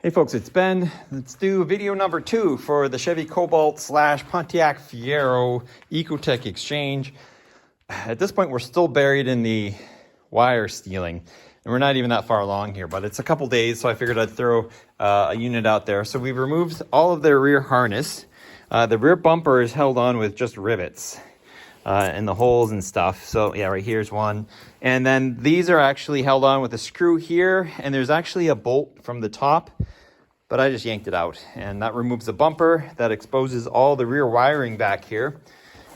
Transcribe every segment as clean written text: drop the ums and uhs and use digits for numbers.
Hey folks, it's Ben. Let's do video number 2 for the Chevy Cobalt / Pontiac Fiero Ecotec exchange. At this point, we're still buried in the wire stealing, and we're not even that far along here, but it's a couple days, so I figured I'd throw a unit out there. So we've removed all of their rear harness. The rear bumper is held on with just rivets and the holes and stuff. So yeah, right here's one. And then these are actually held on with a screw here, and there's actually a bolt from the top, but I just yanked it out, and that removes the bumper. That exposes all the rear wiring back here,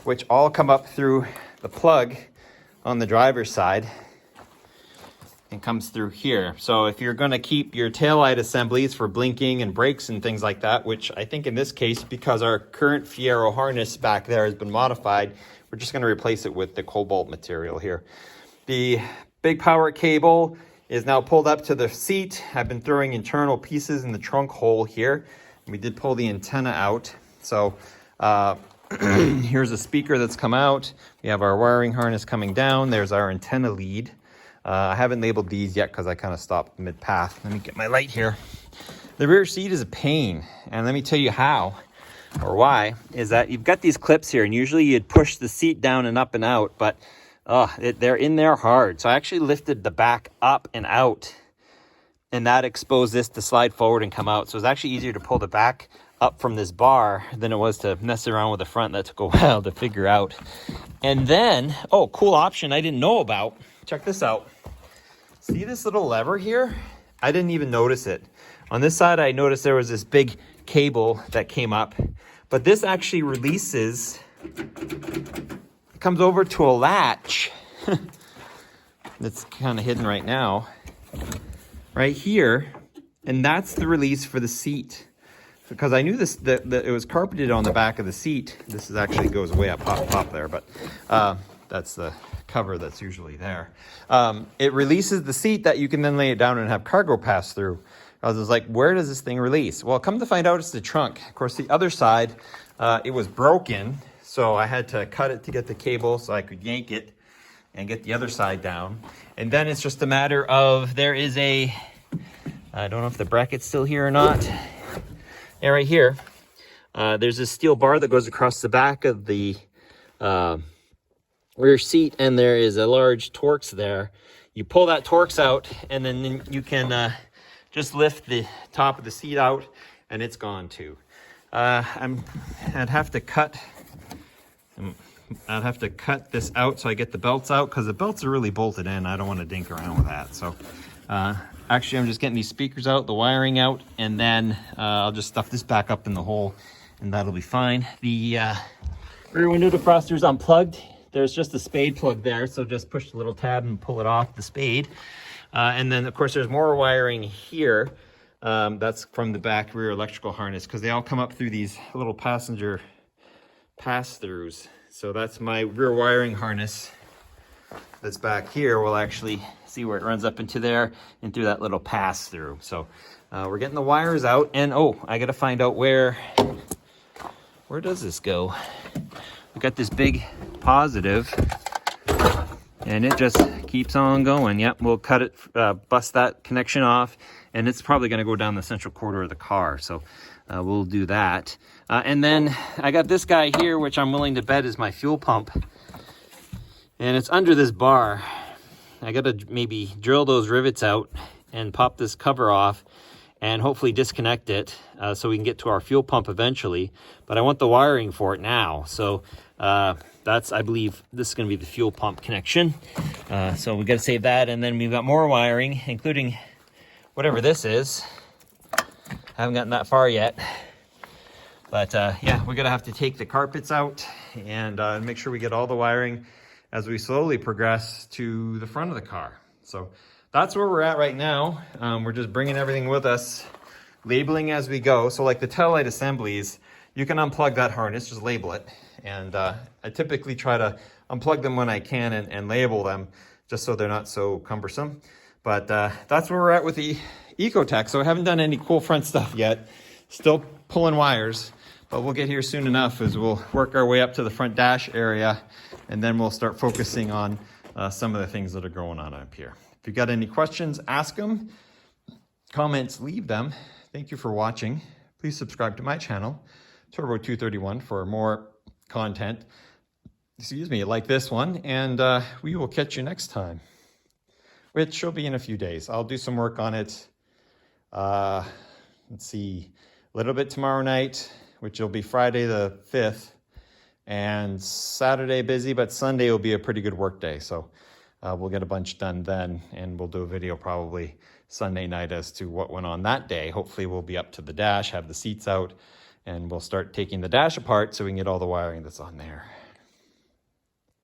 which all come up through the plug on the driver's side and comes through here. So if you're going to keep your taillight assemblies for blinking and brakes and things like that, which I think in this case, because our current Fiero harness back there has been modified, we're just going to replace it with the Cobalt material here. The big power cable is now pulled up to the seat. I've been throwing internal pieces in the trunk hole here. We did pull the antenna out. So here's a speaker that's come out. We have our wiring harness coming down. There's our antenna lead. I haven't labeled these yet because I kind of stopped mid-path. Let me get my light here. The rear seat is a pain, and let me tell you how or why. Is that you've got these clips here, and usually you'd push the seat down and up and out, but they're in there hard. So I actually lifted the back up and out, and that exposed this to slide forward and come out. So it's actually easier to pull the back up from this bar than it was to mess around with the front. That took a while to figure out. And then, cool option I didn't know about. Check this out. See this little lever here? I didn't even notice it. On this side, I noticed there was this big cable that came up, but this actually releases. It comes over to a latch that's kind of hidden right now, right here, and that's the release for the seat. Because I knew that it was carpeted on the back of the seat. This is actually goes way up top there, but that's the cover that's usually there. It releases the seat that you can then lay it down and have cargo pass through. I was like, where does this thing release? Well, come to find out, it's the trunk. Of course, the other side, it was broken. So I had to cut it to get the cable so I could yank it and get the other side down. And then it's just a matter of, there is I don't know if the bracket's still here or not. Yeah, right here. There's this steel bar that goes across the back of the rear seat, and there is a large Torx there. You pull that Torx out, and then you can just lift the top of the seat out, and it's gone too. I'd have to cut this out so I get the belts out, because the belts are really bolted in. I don't want to dink around with that. So actually, I'm just getting these speakers out, the wiring out, and then I'll just stuff this back up in the hole, and that'll be fine. The rear window defroster is unplugged. There's just a spade plug there, so just push the little tab and pull it off the spade. And then, of course, there's more wiring here. That's from the back rear electrical harness, because they all come up through these little passenger pass-throughs. So that's my rear wiring harness that's back here. We'll actually see where it runs up into there and through that little pass-through. So we're getting the wires out, and I gotta find out where does this go? We got this big positive, and it just keeps on going. Yep, we'll cut it, bust that connection off, and it's probably gonna go down the central quarter of the car. So we'll do that. And then I got this guy here, which I'm willing to bet is my fuel pump. And it's under this bar. I got to maybe drill those rivets out and pop this cover off and hopefully disconnect it so we can get to our fuel pump eventually. But I want the wiring for it now. So I believe this is going to be the fuel pump connection. So we got to save that. And then we've got more wiring, including whatever this is. Haven't gotten that far yet. But yeah, we're gonna have to take the carpets out and make sure we get all the wiring as we slowly progress to the front of the car. So that's where we're at right now. We're just bringing everything with us, labeling as we go. So like the taillight assemblies, you can unplug that harness, just label it. And I typically try to unplug them when I can and label them just so they're not so cumbersome. But that's where we're at with the Ecotec. So I haven't done any cool front stuff yet. Still pulling wires, but we'll get here soon enough as we'll work our way up to the front dash area, and then we'll start focusing on some of the things that are going on up here. If you got any questions, ask them. Comments, leave them. thank you for watching. Please subscribe to my channel, Turbo231, for more content, like this one, and we will catch you next time, which will be in a few days. I'll do some work on it. Let's see, a little bit tomorrow night, which will be Friday the 5th, and Saturday busy, but Sunday will be a pretty good work day. So we'll get a bunch done then, and we'll do a video probably Sunday night as to what went on that day. Hopefully we'll be up to the dash, have the seats out, and we'll start taking the dash apart so we can get all the wiring that's on there.